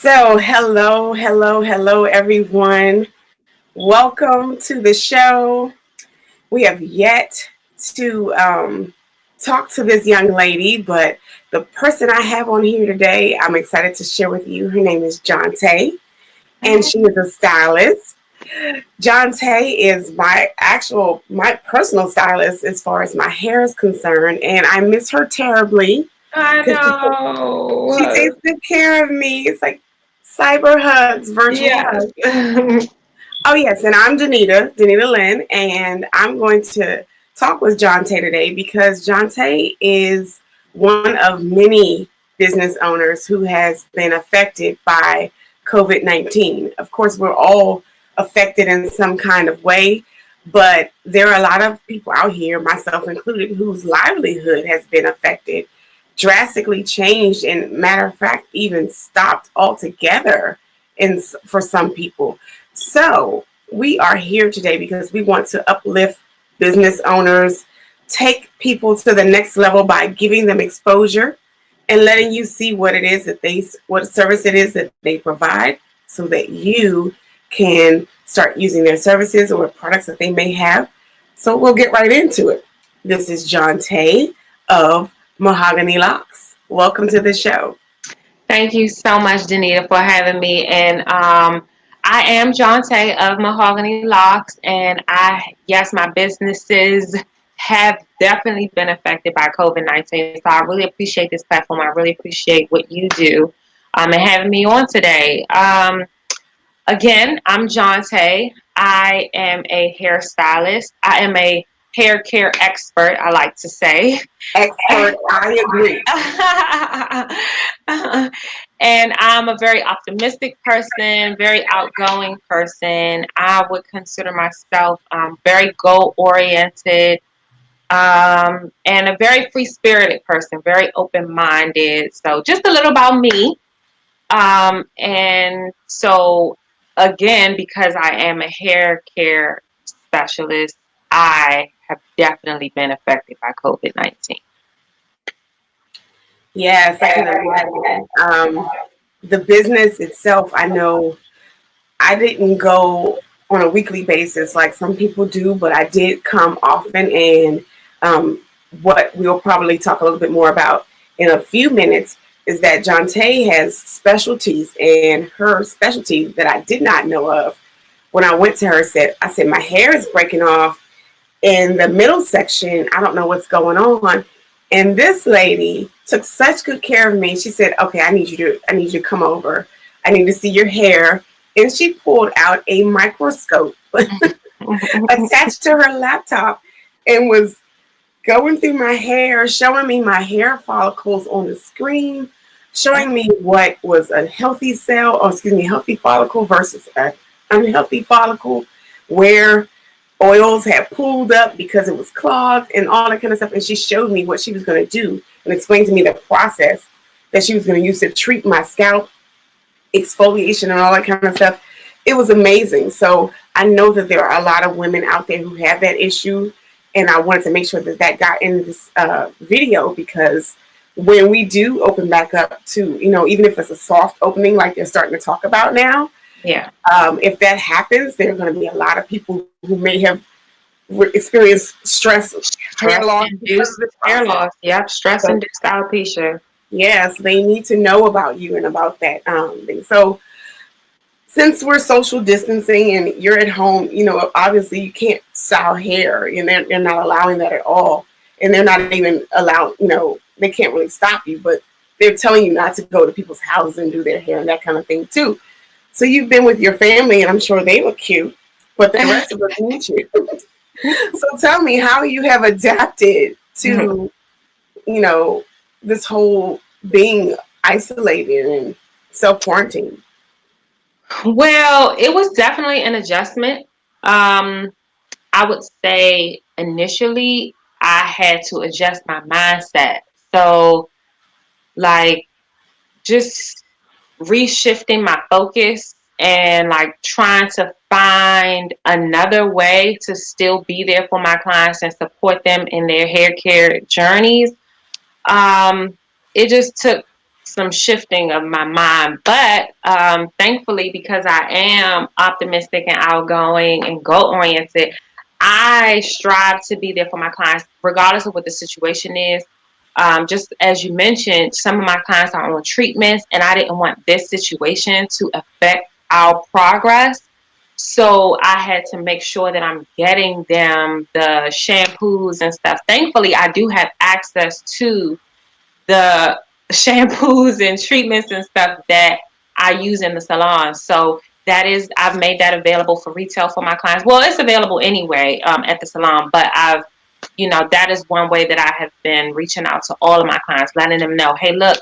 So, hello, everyone. Welcome to the show. We have yet to talk to this young lady, but the person I have on here today, I'm excited to share with you. Her name is Jontae, and she is a stylist. Jontae is my personal stylist as far as my hair is concerned, and I miss her terribly I because she know. takes good care of me. It's like cyber hugs, virtual Yes. hugs. Oh yes, and I'm Danita Lynne, and I'm going to talk with Jontae today because Jontae is one of many business owners who has been affected by COVID-19. Of course, we're all affected in some kind of way, but there are a lot of people out here, myself included, whose livelihood has been affected, drastically changed, and matter of fact, even stopped altogether for some people. So, we are here today because we want to uplift business owners, take people to the next level by giving them exposure and letting you see what service it is that they provide so that you can start using their services or products that they may have. So, we'll get right into it. This is John Tay of Mahoganii L.O.C.S. Welcome to the show. Thank you so much, Danita, for having me. And I am Jontae of Mahogany Locks, and yes, my businesses have definitely been affected by COVID-19. So I really appreciate this platform. I really appreciate what you do and having me on today. Again, I'm Jontae. I am a hairstylist. I am a hair care expert, I like to say. Expert, I agree. And I'm a very optimistic person, very outgoing person. I would consider myself very goal oriented and a very free spirited person, very open minded. So, just a little about me. And so, again, because I am a hair care specialist, I have definitely been affected by COVID-19. Yes, I can imagine. The business itself, I know I didn't go on a weekly basis like some people do, but I did come often. And what we'll probably talk a little bit more about in a few minutes is that Jontae has specialties, and her specialty that I did not know of when I went to her I said, my hair is breaking off in the middle section. I don't know what's going on. And this lady took such good care of me. She said, okay, I need you to come over. I need to see your hair. And she pulled out a microscope attached to her laptop and was going through my hair, showing me my hair follicles on the screen, showing me what was a healthy cell, or excuse me, healthy follicle versus an unhealthy follicle, where oils had pulled up because it was clogged and all that kind of stuff. And she showed me what she was going to do and explained to me the process that she was going to use to treat my scalp, exfoliation, and all that kind of stuff. It was amazing. So I know that there are a lot of women out there who have that issue. And I wanted to make sure that that got in this video because when we do open back up to, even if it's a soft opening like they're starting to talk about now, Yeah. if that happens, there are going to be a lot of people who may have experienced stress, hair Stress loss because of induced this hair process. loss. Yep. Stress So, induced alopecia. yes, they need to know about you and about that thing. So, since we're social distancing and you're at home, obviously you can't style hair, and they're not allowing that at all. And they're not even allowed, they can't really stop you, but they're telling you not to go to people's houses and do their hair and that kind of thing too. So you've been with your family, and I'm sure they look cute, but the rest of us need you. So tell me how you have adapted to, you know, this whole being isolated and self quarantine. Well, it was definitely an adjustment. Um, I would say initially I had to adjust my mindset. So, like, just reshifting my focus and like trying to find another way to still be there for my clients and support them in their hair care journeys. Um, it just took some shifting of my mind. But thankfully, because I am optimistic and outgoing and goal oriented, I strive to be there for my clients, regardless of what the situation is. Just as you mentioned, some of my clients are on treatments, and I didn't want this situation to affect our progress. So I had to make sure that I'm getting them the shampoos and stuff. Thankfully, I do have access to the shampoos and treatments and stuff that I use in the salon. So that is, I've made that available for retail for my clients. Well, it's available anyway at the salon, but that is one way that I have been reaching out to all of my clients, letting them know, hey, look,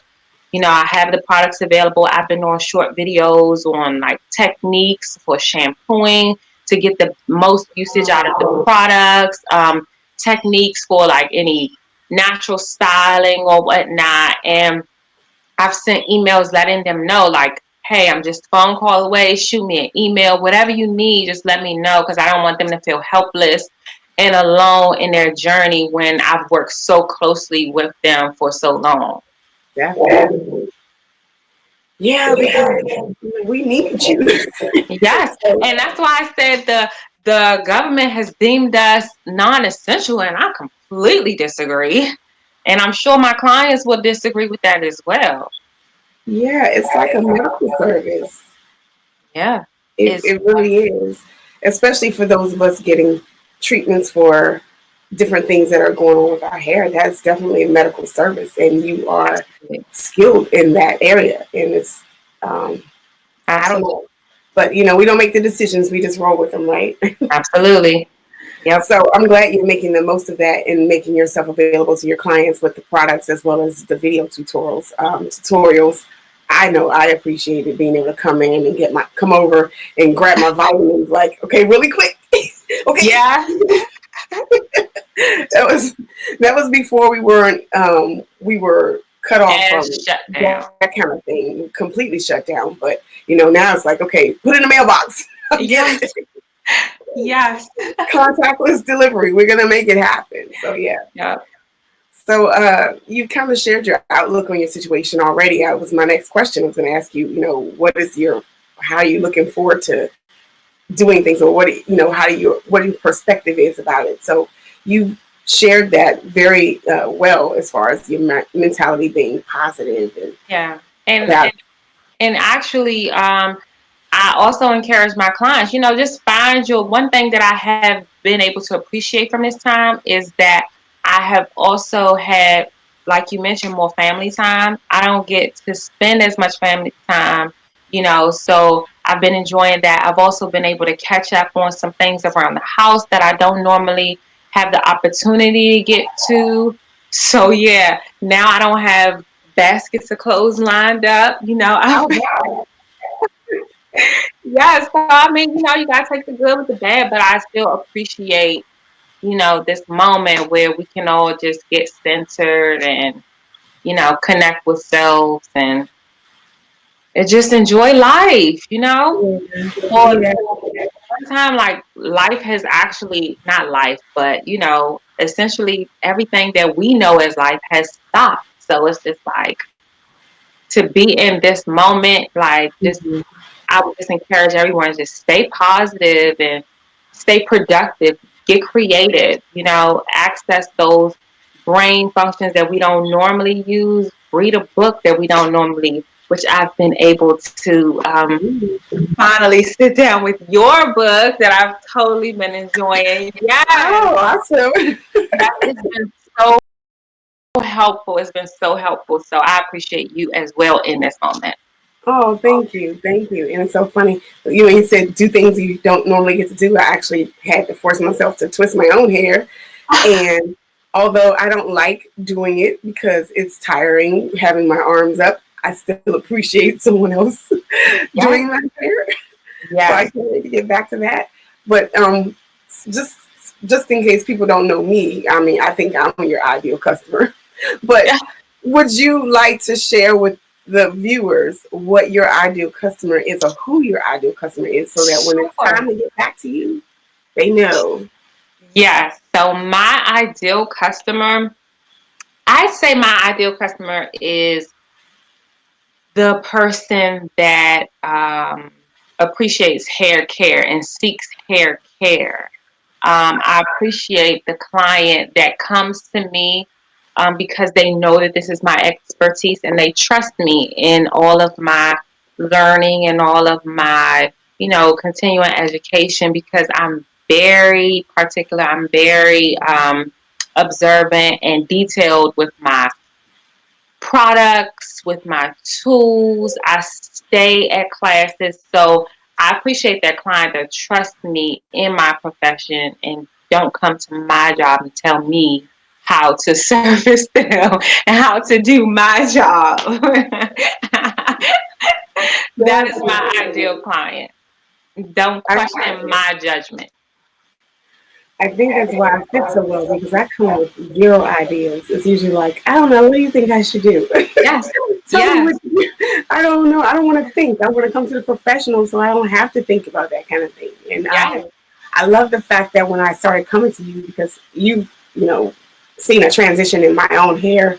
I have the products available. I've been on short videos on like techniques for shampooing to get the most usage out of the products, techniques for like any natural styling or whatnot. And I've sent emails letting them know, like, hey, I'm just a phone call away. Shoot me an email, whatever you need, just let me know, because I don't want them to feel helpless and alone in their journey when I've worked so closely with them for so long. Definitely. Yeah, because we need you. Yes, and that's why I said the government has deemed us non-essential, and I completely disagree. And I'm sure my clients will disagree with that as well. Yeah, it's like a medical service. Yeah, It, it's it really is, especially for those of us getting treatments for different things that are going on with our hair. That's definitely a medical service, and you are skilled in that area. And it's, I don't absolutely, know, but we don't make the decisions; we just roll with them, right? absolutely. Yep. So I'm glad you're making the most of that and making yourself available to your clients with the products as well as the video tutorials. I know I appreciated being able to come in and come over and grab my vitamins. Like, okay, really quick. Okay, Yeah. that was before we were cut off And from shut down. that kind of thing, completely shut down. But now it's like, okay, put it in the mailbox. Get Yes. it. Yes. Contactless delivery. We're gonna make it happen. So yeah. Yep. So you've kind of shared your outlook on your situation already. That was my next question. I was going to ask you, how are you looking forward to doing things, or what your perspective is about it. So you shared that very well as far as your mentality being positive and Yeah. And about. and, and actually, I also encourage my clients, just find your one thing that I have been able to appreciate from this time is that I have also had, like you mentioned, more family time. I don't get to spend as much family time, so I've been enjoying that. I've also been able to catch up on some things around the house that I don't normally have the opportunity to get to. So yeah, now I don't have baskets of clothes lined up. I've Oh wow. Yes, so I mean, you gotta take the good with the bad, but I still appreciate, this moment where we can all just get centered and, connect with selves and just enjoy life. For Yeah. one time, like life has actually not life, but essentially everything that we know as life has stopped. So it's just like to be in this moment, like just Mhm. I would just encourage everyone to just stay positive and stay productive, get creative, access those brain functions that we don't normally use, read a book that we don't normally, which I've been able to finally sit down with your book that I've totally been enjoying. Yes, Oh, awesome. that has been so helpful. It's been so helpful. So I appreciate you as well in this moment. Oh, thank you, thank you. And it's so funny. You said do things you don't normally get to do. I actually had to force myself to twist my own hair, and although I don't like doing it because it's tiring having my arms up, I still appreciate someone else Yes, doing my hair. So I yes, can't wait to get back to that. But just just in case people don't know me, I mean, I think I'm your ideal customer. But yes. would you like to share with the viewers what your ideal customer is, or who your ideal customer is, so that when it's Sure. time to get back to you, they know? Yes. So my ideal customer, I'd say my ideal customer is the person that appreciates hair care and seeks hair care. I appreciate the client that comes to me because they know that this is my expertise and they trust me in all of my learning and all of my, continuing education because I'm very particular. I'm very observant and detailed with my products, with my tools. I stay at classes. So I appreciate that client that trusts me in my profession and don't come to my job and tell me how to service them and how to do my job. That is my ideal client. Don't question my judgment. I think that's why I fit so well because I come with zero ideas. It's usually like, I don't know, what do you think I should do? Yes. Tell me Yes. what I don't know. I don't want to think. I want to come to the professional so I don't have to think about that kind of thing. And Yes. I love the fact that when I started coming to you because you've seen a transition in my own hair.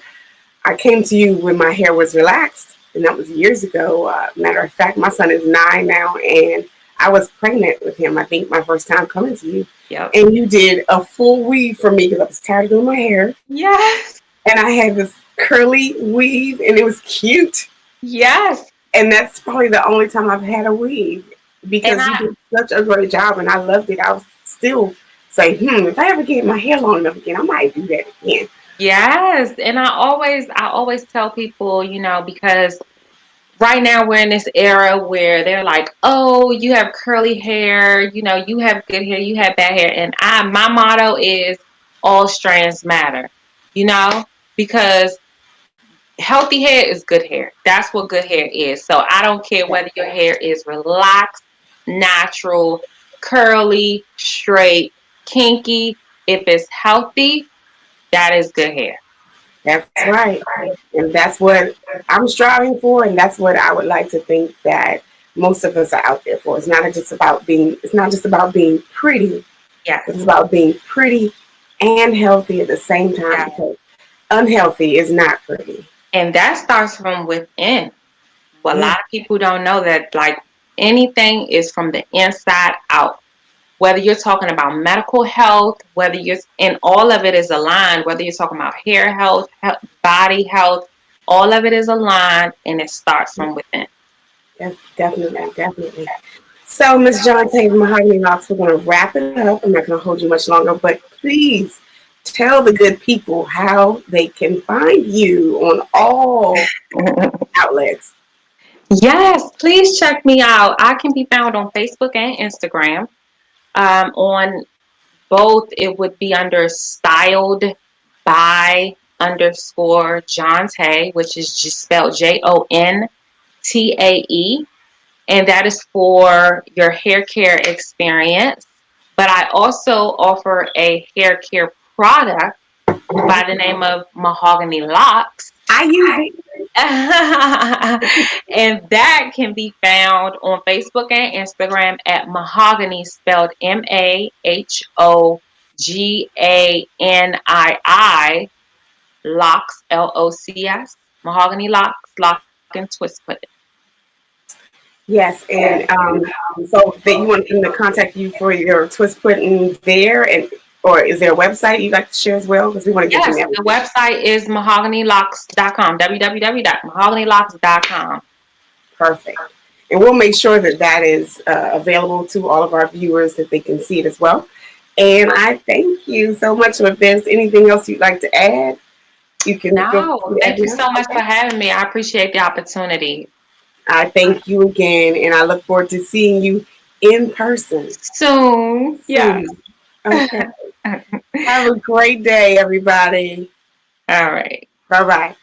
I came to you when my hair was relaxed, and that was years ago. Matter of fact, my son is 9 now, and I was pregnant with him. I think my first time coming to you, Yep. and you did a full weave for me because I was tired of doing my hair, Yes. and I had this curly weave, and it was cute. Yes. And that's probably the only time I've had a weave And because you I did such a great job, and I loved it. I was still say, if I ever get my hair long enough again, I might do that again. Yes, and I always tell people, because right now we're in this era where they're like, "Oh, you have curly hair, you have good hair, you have bad hair." And my motto is all strands matter, you know, because healthy hair is good hair. That's what good hair is. So I don't care whether your hair is relaxed, natural, curly, straight, kinky. If it's healthy, that is good hair. That's right. And that's what I'm striving for. And that's what I would like to think that most of us are out there for. It's not just about being pretty, but it's Yes. about being pretty and healthy at the same time Yes. because unhealthy is not pretty. And that starts from within. Well, a Yeah, lot of people don't know that, like, anything is from the inside out. Whether you're talking about medical health, whether you're, and all of it is aligned, whether you're talking about hair health, body health, all of it is aligned and it starts from within. definitely, definitely. So, Miss Jontae of Mahogany Locks, we're going to wrap it up. I'm not going to hold you much longer, but please tell the good people how they can find you on all outlets. Yes, please check me out. I can be found on Facebook and Instagram. On both, it would be under styled by underscore Jontae, which is just spelled Jontae. And that is for your hair care experience. But I also offer a hair care product by the name of Mahogany Locks. I use it. And that can be found on Facebook and Instagram at Mahogany, spelled Mahoganii Locks, LOCS. Mahogany Locks, lock and twist put it. Yes, and so that you want them to contact you for your twist putting there, and or is there a website you'd like to share as well? Because we want to get them Yes, the everything. website is mahoganylocks.com, www.mahoganylocks.com. Perfect. And we'll make sure that that is available to all of our viewers that they can see it as well. And I thank you so much. So if there's anything else you'd like to add, you can feel No, free to add thank you now. so much for having me. I appreciate the opportunity. I thank you again, and I look forward to seeing you in person Soon. Yes. soon. Okay. Have a great day, everybody. All right. Bye bye.